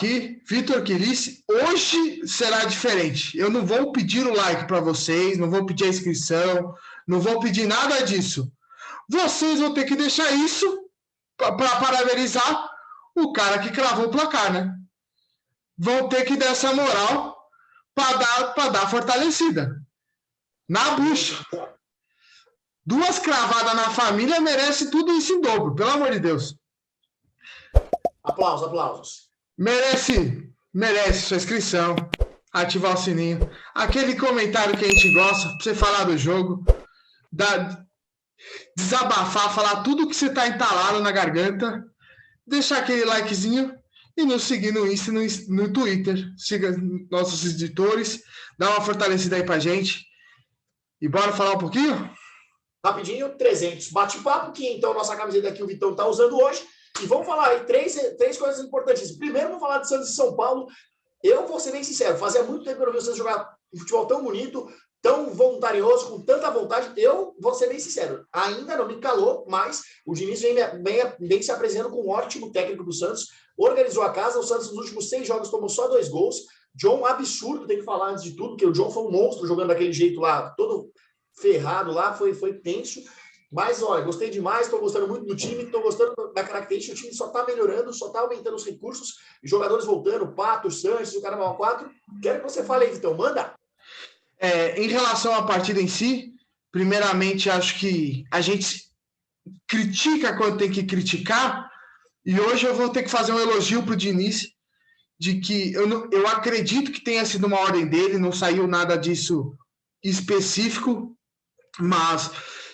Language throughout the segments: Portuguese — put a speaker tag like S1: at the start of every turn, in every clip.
S1: aqui, Vitor Quilice, hoje será diferente. Eu não vou pedir o like para vocês, não vou pedir a inscrição, não vou pedir nada disso. Vocês vão ter que deixar isso para parabenizar o cara que cravou o placar, né? Vão ter que dar essa moral para dar fortalecida. Na bucha. 2 cravadas na família merece tudo isso em dobro, pelo amor de Deus.
S2: Aplausos.
S1: Merece sua inscrição, ativar o sininho, aquele comentário que a gente gosta, pra você falar do jogo, desabafar, falar tudo que você tá entalado na garganta, deixar aquele likezinho e nos seguir no Insta e no Twitter. Siga nossos editores, dá uma fortalecida aí pra gente. E bora falar um pouquinho?
S2: Rapidinho, 300. Bate-papo, que então nossa camiseta aqui o Vitão tá usando hoje. E vamos falar aí três coisas importantes. Primeiro, vamos falar de Santos e São Paulo. Eu vou ser bem sincero, fazia muito tempo que eu não vi o Santos jogar um futebol tão bonito, tão voluntarioso, com tanta vontade. Eu vou ser bem sincero, ainda não me calou, mas o Diniz vem se apresentando com um ótimo técnico do Santos. Organizou a casa, o Santos nos últimos 6 jogos tomou só 2 gols. John, absurdo, tem que falar antes de tudo, que o John foi um monstro jogando daquele jeito lá, todo ferrado lá, foi tenso. Mas, olha, gostei demais, estou gostando muito do time, estou gostando da característica, o time só está melhorando, só está aumentando os recursos, jogadores voltando, Pato, Sanches, o Carnaval 4. Quero que você fale aí, Vitão, manda!
S1: Em relação à partida em si, primeiramente, acho que a gente critica quando tem que criticar, e hoje eu vou ter que fazer um elogio para o Diniz, de que eu acredito que tenha sido uma ordem dele, não saiu nada disso específico, mas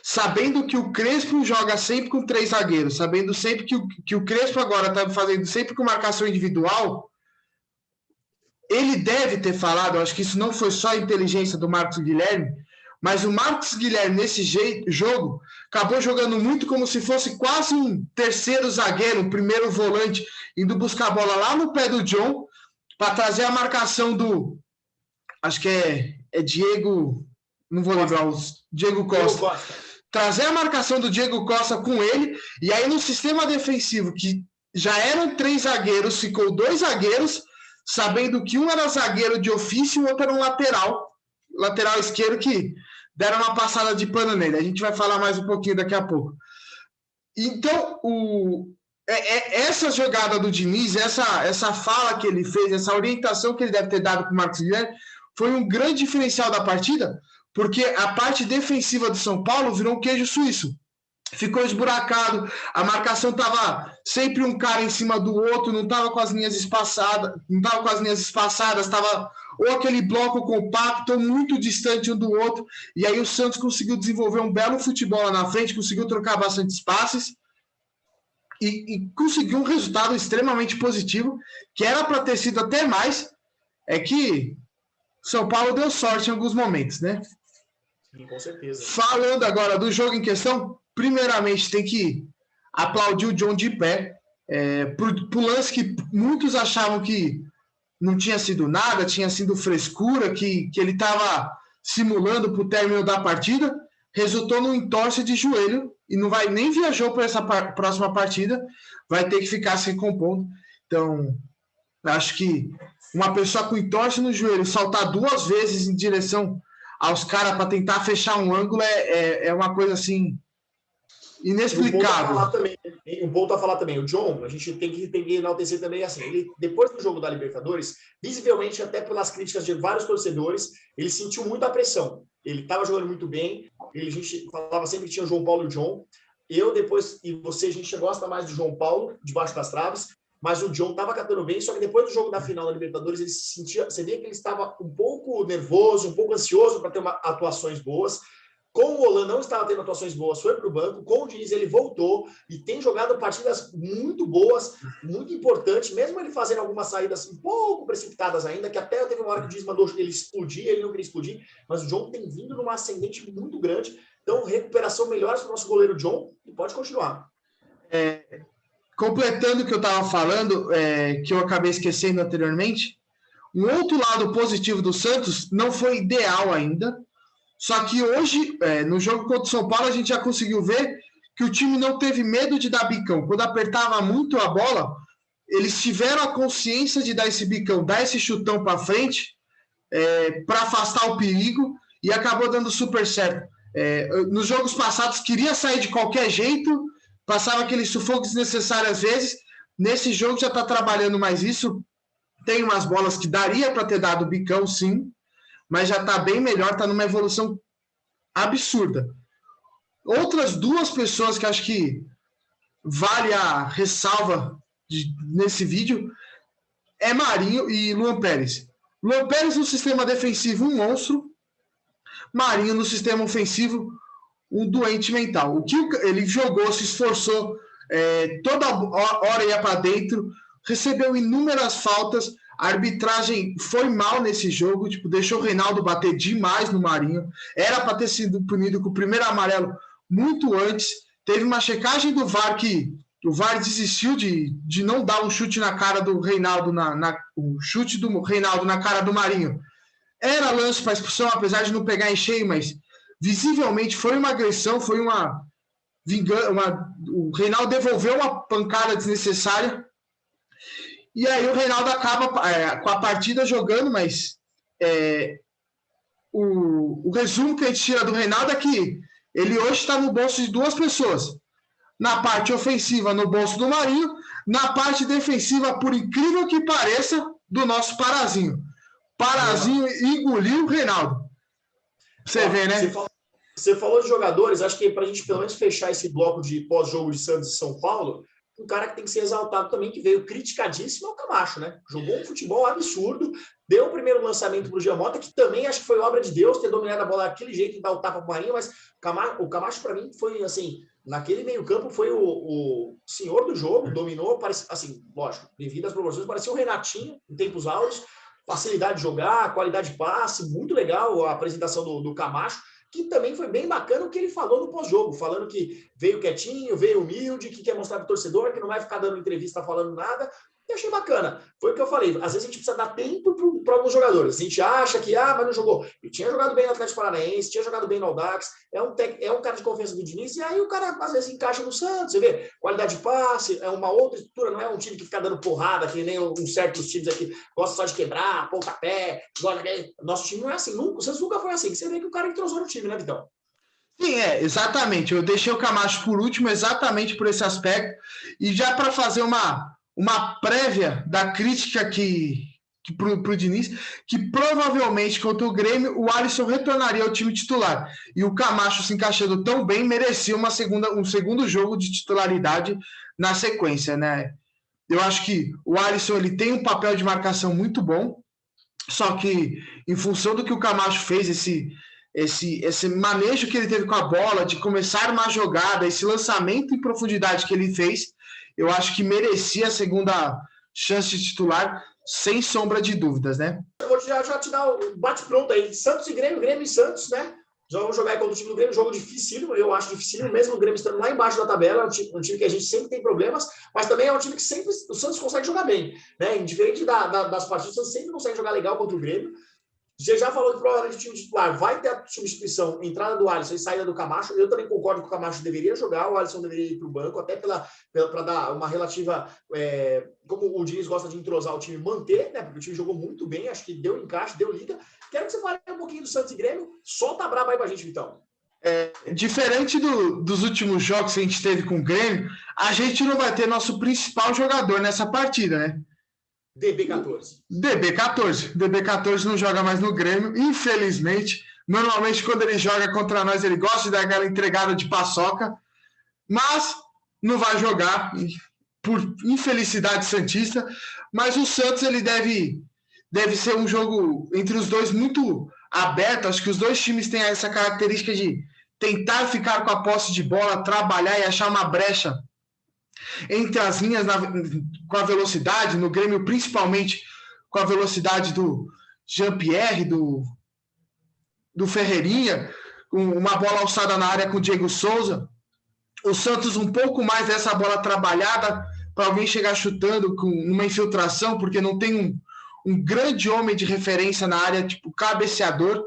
S1: sabendo que o Crespo joga sempre com 3 zagueiros, sabendo sempre que o Crespo agora está fazendo sempre com marcação individual, ele deve ter falado, eu acho que isso não foi só a inteligência do Marcos Guilherme, mas o Marcos Guilherme, nesse jogo, acabou jogando muito como se fosse quase um terceiro zagueiro, um primeiro volante, indo buscar a bola lá no pé do John, para trazer a marcação do... Acho que é Diego... Não vou lembrar os... Diego Costa. Trazer a marcação do Diego Costa com ele, e aí no sistema defensivo, que já eram 3 zagueiros, ficou 2 zagueiros, sabendo que um era zagueiro de ofício e o outro era um lateral esquerdo, que deram uma passada de pano nele. A gente vai falar mais um pouquinho daqui a pouco. Então, essa jogada do Diniz, essa fala que ele fez, essa orientação que ele deve ter dado para o Marcos Guilherme, foi um grande diferencial da partida, porque a parte defensiva do São Paulo virou um queijo suíço. Ficou esburacado, a marcação estava sempre um cara em cima do outro, não estava com as linhas espaçadas, estava ou aquele bloco compacto, muito distante um do outro, e aí o Santos conseguiu desenvolver um belo futebol lá na frente, conseguiu trocar bastante passes, e conseguiu um resultado extremamente positivo, que era para ter sido até mais, é que São Paulo deu sorte em alguns momentos, né?
S2: Sim, com certeza.
S1: Falando agora do jogo em questão, primeiramente tem que aplaudir o John de pé, pro lance que muitos achavam que não tinha sido nada, tinha sido frescura, que ele estava simulando para o término da partida, resultou num entorse de joelho e não vai nem viajou para essa próxima partida, vai ter que ficar se recompondo. Então, acho que uma pessoa com entorse no joelho saltar 2 vezes em direção aos caras para tentar fechar um ângulo é uma coisa assim inexplicável.
S2: Um ponto a falar também, o John, a gente tem que enaltecer também, assim, ele, depois do jogo da Libertadores, visivelmente, até pelas críticas de vários torcedores, ele sentiu muita pressão. Ele estava jogando muito bem, a gente falava sempre que tinha o João Paulo e o John. Eu, depois, e você, a gente gosta mais do João Paulo, debaixo das traves, mas o John estava catando bem, só que depois do jogo da final da Libertadores, ele se sentia, você via que ele estava um pouco nervoso, um pouco ansioso para ter atuações boas. Com o Olan não estava tendo atuações boas, foi para o banco. Com o Diniz ele voltou e tem jogado partidas muito boas, muito importantes, mesmo ele fazendo algumas saídas um pouco precipitadas ainda, que até teve uma hora que o Diniz mandou ele explodir, ele não queria explodir, mas o John tem vindo numa ascendente muito grande. Então, recuperação melhor para o nosso goleiro John, e pode continuar.
S1: Completando o que eu estava falando, que eu acabei esquecendo anteriormente, um outro lado positivo do Santos não foi ideal ainda, só que hoje, no jogo contra o São Paulo, a gente já conseguiu ver que o time não teve medo de dar bicão. Quando apertava muito a bola, eles tiveram a consciência de dar esse bicão, dar esse chutão para frente, para afastar o perigo, e acabou dando super certo. Nos jogos passados, queria sair de qualquer jeito, passava aquele sufoco desnecessário às vezes. Nesse jogo já está trabalhando mais isso. Tem umas bolas que daria para ter dado bicão, sim, mas já está bem melhor, está numa evolução absurda. Outras duas pessoas que acho que vale a ressalva nesse vídeo é Marinho e Luan Pérez. Luan Pérez no sistema defensivo, um monstro. Marinho no sistema ofensivo, um doente mental. O que ele jogou, se esforçou, toda hora ia para dentro, recebeu inúmeras faltas, a arbitragem foi mal nesse jogo, deixou o Reinaldo bater demais no Marinho, era para ter sido punido com o primeiro amarelo muito antes. Teve uma checagem do VAR que o VAR desistiu de não dar um chute na cara do Reinaldo, o chute do Reinaldo na cara do Marinho. Era lance para expulsão, apesar de não pegar em cheio, mas visivelmente foi uma agressão, foi uma vingança. O Reinaldo devolveu uma pancada desnecessária. E aí o Reinaldo acaba com a partida jogando, mas o resumo que a gente tira do Reinaldo é que ele hoje está no bolso de duas pessoas. Na parte ofensiva, no bolso do Marinho. Na parte defensiva, por incrível que pareça, do nosso Parazinho. Parazinho engoliu o Reinaldo. Você vê, né?
S2: Você falou de jogadores, acho que para a gente pelo menos fechar esse bloco de pós-jogo de Santos e São Paulo, um cara que tem que ser exaltado também, que veio criticadíssimo, é o Camacho, né? Jogou um futebol absurdo, deu o primeiro lançamento para o Giamota, que também acho que foi obra de Deus, ter dominado a bola daquele jeito e dar o tapa para o Marinho, mas o Camacho para mim foi assim, naquele meio campo foi o senhor do jogo, dominou, assim, lógico, devido às proporções, parecia um Renatinho em tempos áureos, facilidade de jogar, qualidade de passe, muito legal a apresentação do Camacho, que também foi bem bacana o que ele falou no pós-jogo, falando que veio quietinho, veio humilde, que quer mostrar para o torcedor, que não vai ficar dando entrevista falando nada. E achei bacana. Foi o que eu falei. Às vezes a gente precisa dar tempo para alguns jogadores. A gente acha que, mas não jogou. Ele tinha jogado bem no Atlético Paranaense, tinha jogado bem no Audax, é um cara de confiança do Diniz, e aí o cara às vezes encaixa no Santos. Você vê, qualidade de passe, é uma outra estrutura, não é um time que fica dando porrada, que nem uns certos times aqui gosta só de quebrar, pontapé. Nosso time não é assim. O Santos nunca foi assim. Você vê que o cara entrosou no time, né, Vitão?
S1: Sim, exatamente. Eu deixei o Camacho por último exatamente por esse aspecto. E já para fazer uma prévia da crítica para o Diniz, que provavelmente contra o Grêmio o Alisson retornaria ao time titular. E o Camacho se encaixando tão bem merecia um segundo jogo de titularidade na sequência, né? Eu acho que o Alisson ele tem um papel de marcação muito bom, só que em função do que o Camacho fez, esse manejo que ele teve com a bola, de começar uma jogada, esse lançamento em profundidade que ele fez, eu acho que merecia a segunda chance de titular, sem sombra de dúvidas, né?
S2: Eu vou já te dar o bate-pronto aí. Santos e Grêmio, Grêmio e Santos, né? Já vamos jogar aí contra o time do Grêmio, jogo dificílimo, eu acho dificílimo, mesmo o Grêmio estando lá embaixo da tabela, é um time que a gente sempre tem problemas, mas também é um time que sempre o Santos consegue jogar bem, né? Indiferente das partidas, o Santos sempre consegue jogar legal contra o Grêmio. Você já falou que provavelmente o time titular vai ter a substituição, entrada do Alisson e saída do Camacho. Eu também concordo que o Camacho deveria jogar, o Alisson deveria ir para o banco, até para dar uma relativa... como o Diniz gosta de entrosar o time, manter, né? Porque o time jogou muito bem, acho que deu encaixe, deu liga. Quero que você fale um pouquinho do Santos e Grêmio. Solta a braba aí para a gente, Vitão.
S1: Diferente dos últimos jogos que a gente teve com o Grêmio, a gente não vai ter nosso principal jogador nessa partida, né?
S2: DB14.
S1: DB14 não joga mais no Grêmio, infelizmente. Normalmente, quando ele joga contra nós, ele gosta de dar aquela entregada de paçoca, mas não vai jogar, por infelicidade santista. Mas o Santos ele deve ser um jogo entre os dois muito aberto. Acho que os dois times têm essa característica de tentar ficar com a posse de bola, trabalhar e achar uma brecha entre as linhas com a velocidade, no Grêmio principalmente com a velocidade do Jean-Pierre, do Ferreirinha, uma bola alçada na área com o Diego Souza. O Santos um pouco mais dessa bola trabalhada para alguém chegar chutando com uma infiltração, porque não tem um grande homem de referência na área, tipo cabeceador,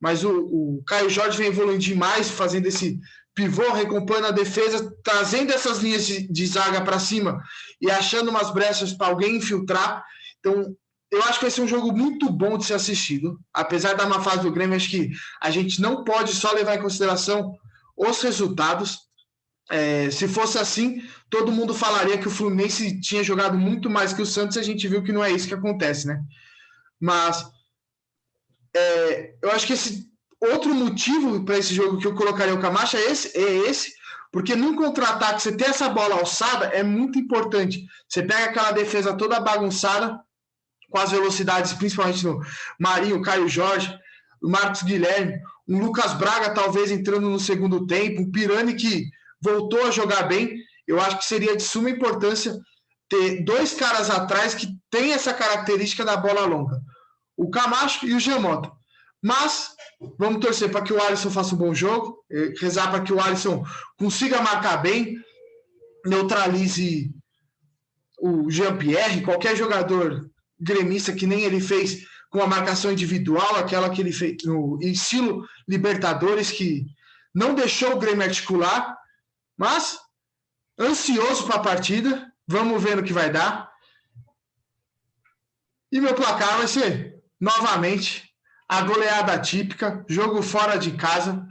S1: mas o Caio Jorge vem evoluindo demais, fazendo esse pivô, recompondo a defesa, trazendo essas linhas de zaga para cima e achando umas brechas para alguém infiltrar. Então, eu acho que vai ser um jogo muito bom de ser assistido. Apesar da má fase do Grêmio, acho que a gente não pode só levar em consideração os resultados. Se fosse assim, todo mundo falaria que o Fluminense tinha jogado muito mais que o Santos, e a gente viu que não é isso que acontece, né? Mas eu acho que esse outro motivo para esse jogo que eu colocaria o Camacho é esse, porque num contra-ataque você ter essa bola alçada é muito importante. Você pega aquela defesa toda bagunçada, com as velocidades, principalmente no Marinho, Caio Jorge, o Marcos Guilherme, um Lucas Braga talvez entrando no segundo tempo, um Pirani que voltou a jogar bem. Eu acho que seria de suma importância ter dois caras atrás que tem essa característica da bola longa, o Camacho e o Giamota. Mas vamos torcer para que o Alisson faça um bom jogo, rezar para que o Alisson consiga marcar bem, neutralize o Jean-Pierre, qualquer jogador gremista que nem ele fez com a marcação individual, aquela que ele fez no estilo Libertadores, que não deixou o Grêmio articular, mas ansioso para a partida, vamos ver no que vai dar. E meu placar vai ser, novamente, a goleada típica, jogo fora de casa.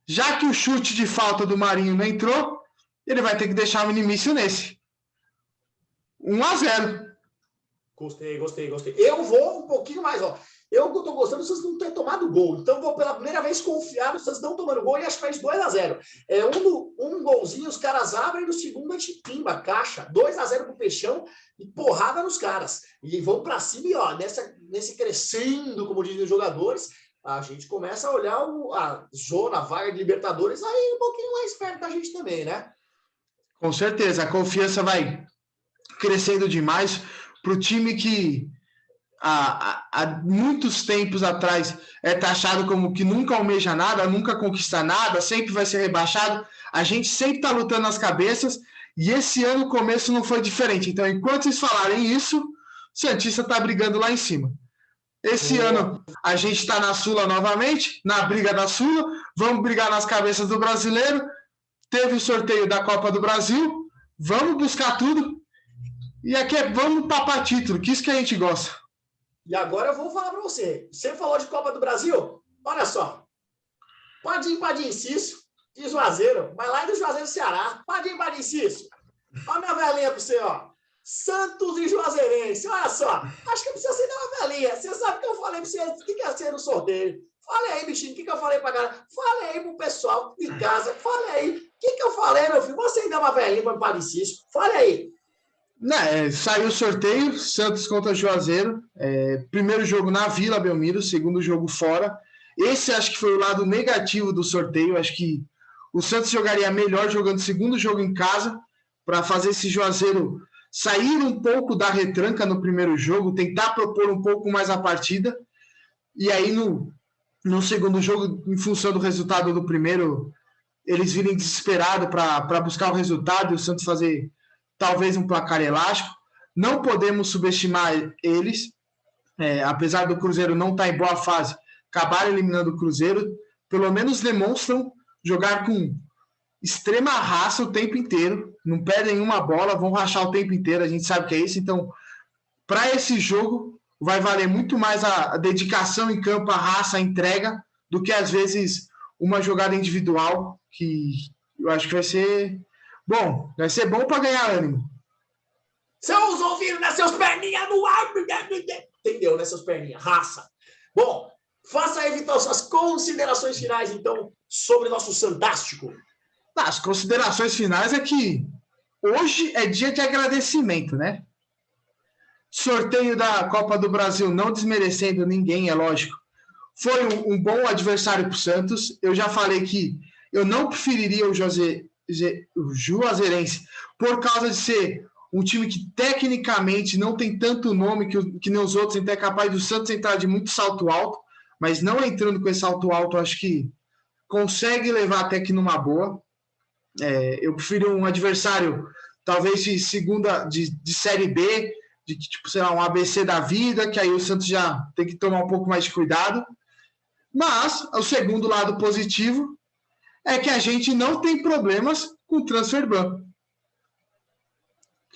S1: Já que o chute de falta do Marinho não entrou, ele vai ter que deixar o minimício nesse. 1-0.
S2: Gostei. Eu vou um pouquinho mais, ó. Eu tô gostando do Santos não ter tomado gol. Então, vou pela primeira vez confiar no Santos não tomando gol e acho que faz 2-0. Um golzinho, os caras abrem, no segundo a gente pimba, caixa. 2-0 pro Peixão e porrada nos caras. E vão pra cima e, ó, nesse crescendo, como dizem os jogadores, a gente começa a olhar a zona, a vaga de Libertadores aí um pouquinho mais perto da gente também, né?
S1: Com certeza, a confiança vai crescendo demais para o time que há muitos tempos atrás é taxado como que nunca almeja nada, nunca conquista nada, sempre vai ser rebaixado. A gente sempre está lutando nas cabeças e esse ano o começo não foi diferente. Então, enquanto vocês falarem isso, o Santista está brigando lá em cima. Esse ano a gente está na Sula novamente, na briga da Sula, vamos brigar nas cabeças do brasileiro. Teve o sorteio da Copa do Brasil, vamos buscar tudo. E aqui vamos papar título, que isso que a gente gosta.
S2: E agora eu vou falar para você. Você falou de Copa do Brasil? Olha só. Padim, Cício, de Juazeiro. Vai lá do Juazeiro, Ceará. Padim, Cício. Olha a minha velhinha para você, ó. Santos e Juazeirense. Olha só. Acho que não precisa ser uma velhinha. Você sabe que eu falei para você o que ia ser no sorteio. Fale aí, bichinho. O que eu falei para a galera? Fale aí pro pessoal de casa. Fale aí. O que eu falei, meu filho? Você ainda é uma velhinha para o Padim Cício. Fale aí.
S1: Saiu o sorteio, Santos contra Juazeiro, primeiro jogo na Vila Belmiro, segundo jogo fora. Esse acho que foi o lado negativo do sorteio, acho que o Santos jogaria melhor jogando segundo jogo em casa, para fazer esse Juazeiro sair um pouco da retranca no primeiro jogo, tentar propor um pouco mais a partida, e aí no segundo jogo, em função do resultado do primeiro, eles virem desesperados para buscar o resultado e o Santos fazer talvez um placar elástico. Não podemos subestimar eles, apesar do Cruzeiro não estar em boa fase, acabar eliminando o Cruzeiro, pelo menos demonstram jogar com extrema raça o tempo inteiro, não perdem uma bola, vão rachar o tempo inteiro, a gente sabe que é isso. Então, para esse jogo, vai valer muito mais a dedicação em campo, a raça, a entrega, do que às vezes uma jogada individual, que eu acho que vai ser bom, vai ser bom para ganhar ânimo.
S2: Seus ouvidos, né? Seus perninhas no ar. Entendeu, né? Seus perninhas. Raça. Bom, faça aí, Vitor, suas considerações finais, então, sobre nosso Santástico.
S1: As considerações finais é que hoje é dia de agradecimento, né? Sorteio da Copa do Brasil, não desmerecendo ninguém, é lógico. Foi um bom adversário para o Santos. Eu já falei que eu não preferiria o Juazeirense por causa de ser um time que tecnicamente não tem tanto nome que nem os outros, então é capaz do Santos entrar de muito salto alto, mas não entrando com esse salto alto, acho que consegue levar até que numa boa. Eu prefiro um adversário talvez de segunda, de Série B, de tipo, sei lá, um ABC da vida, que aí o Santos já tem que tomar um pouco mais de cuidado. Mas o segundo lado positivo é que a gente não tem problemas com transfer ban.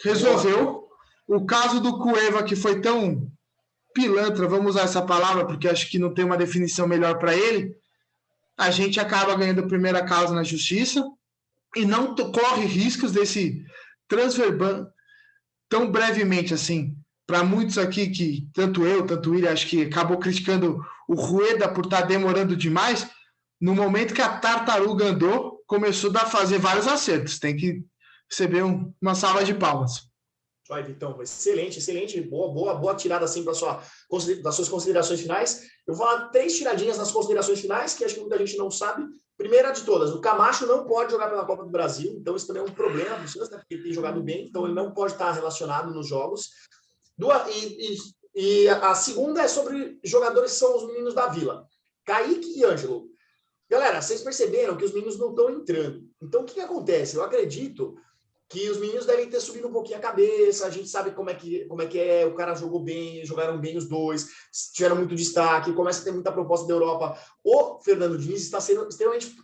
S1: Resolveu. O caso do Cueva, que foi tão pilantra, vamos usar essa palavra, porque acho que não tem uma definição melhor para ele, a gente acaba ganhando a primeira causa na justiça e não corre riscos desse transfer ban tão brevemente assim. Para muitos aqui, que tanto eu, tanto ele, acho que acabou criticando o Rueda por estar demorando demais, no momento que a tartaruga andou, começou a fazer vários acertos. Tem que receber uma salva de palmas.
S2: Vai, Vitão, excelente, boa tirada assim das suas considerações finais. Eu vou dar 3 tiradinhas nas considerações finais, que acho que muita gente não sabe. Primeira de todas, o Camacho não pode jogar pela Copa do Brasil, então isso também é um problema do Santos, né? Porque ele tem jogado bem, então ele não pode estar relacionado nos jogos. E a segunda é sobre jogadores que são os meninos da Vila, Kaique e Ângelo. Galera, vocês perceberam que os meninos não estão entrando. Então, o que acontece? Eu acredito que os meninos devem ter subido um pouquinho a cabeça, a gente sabe como é que é, o cara jogou bem, jogaram bem os dois, tiveram muito destaque, começa a ter muita proposta da Europa. O Fernando Diniz está sendo extremamente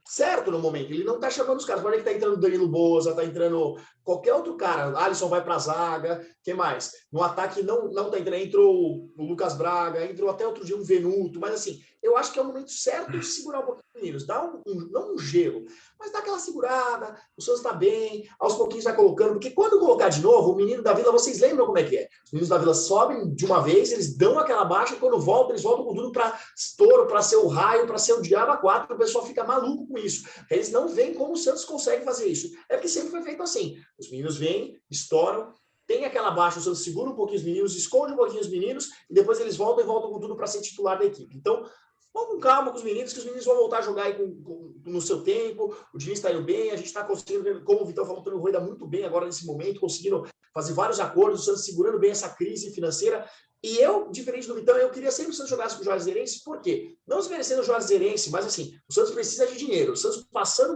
S2: certo no momento, ele não está chamando os caras, pode que está entrando Danilo Boza, está entrando qualquer outro cara, Alisson vai para a zaga, que mais? No ataque não está entrando, entrou o Lucas Braga, entrou até outro dia um Venuto, mas assim, eu acho que é o momento certo de segurar um pouquinho os meninos, dá não um gelo, mas dá aquela segurada, o Santos está bem, aos pouquinhos vai colocando, porque quando colocar de novo, o menino da Vila, vocês lembram como é que é? Os meninos da Vila sobem de uma vez, eles dão aquela baixa, e quando voltam, eles voltam com tudo para estouro, para ser o raio, para ser o diabo a 4, o pessoal fica maluco com isso. Eles não veem como o Santos consegue fazer isso. É porque sempre foi feito assim. Os meninos vêm, estouram, tem aquela baixa, o Santos segura um pouquinho os meninos, esconde um pouquinho os meninos, e depois eles voltam com tudo para ser titular da equipe. Então, vamos com calma com os meninos, que os meninos vão voltar a jogar aí no seu tempo. O Diniz está indo bem, a gente está conseguindo, como o Vitão falou, o Antônio Rueda muito bem agora nesse momento, conseguindo fazer vários acordos, o Santos segurando bem essa crise financeira. E eu, diferente do Vitão, eu queria sempre que o Santos jogasse com o Juazeirense, por quê? Não desmerecendo o Juazeirense, mas assim, o Santos precisa de dinheiro. O Santos passando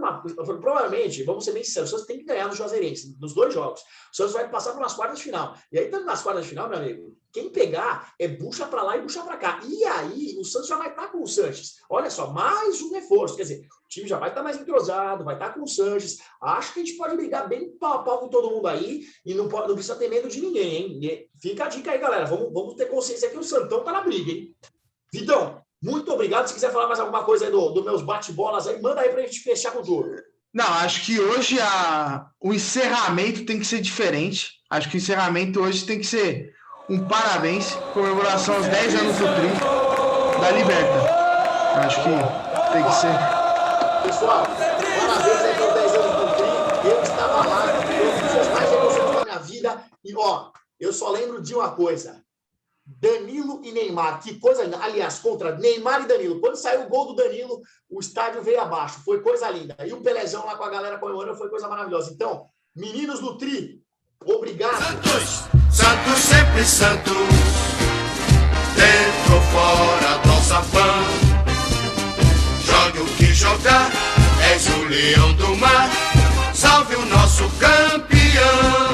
S2: provavelmente, vamos ser bem sinceros, o Santos tem que ganhar no Juazeirense, nos 2 jogos. O Santos vai passar por umas quartas de final. E aí, estando nas quartas de final, meu amigo, quem pegar é bucha para lá e bucha para cá. E aí, o Santos já vai estar com o Sanches. Olha só, mais um reforço. Quer dizer, o time já vai estar mais entrosado, vai estar com o Sanches. Acho que a gente pode brigar bem pau a pau com todo mundo aí e não precisa ter medo de ninguém, hein? E fica a dica aí, galera. Vamos ter consciência que o Santão tá na briga, hein? Vitão, muito obrigado. Se quiser falar mais alguma coisa aí do meus bate-bolas aí, manda aí pra gente fechar com tudo.
S1: Não, acho que hoje o encerramento tem que ser diferente. Acho que o encerramento hoje tem que ser um parabéns, comemoração aos 10 anos do Tri da Liberta. Acho que tem que ser.
S2: Pessoal, parabéns aí pelos 10 anos do Tri. Eu estava lá, foi um dos dias mais emocionantes da minha vida. E, ó, eu só lembro de uma coisa. Danilo e Neymar, que coisa linda. Aliás, contra Neymar e Danilo. Quando saiu o gol do Danilo, o estádio veio abaixo. Foi coisa linda. E o Pelezão lá com a galera comemorando foi coisa maravilhosa. Então, meninos do Tri, obrigado.
S3: Santos, sempre Santos, dentro ou fora do alçapão. Jogue o que jogar, és o leão do mar, salve o nosso campeão.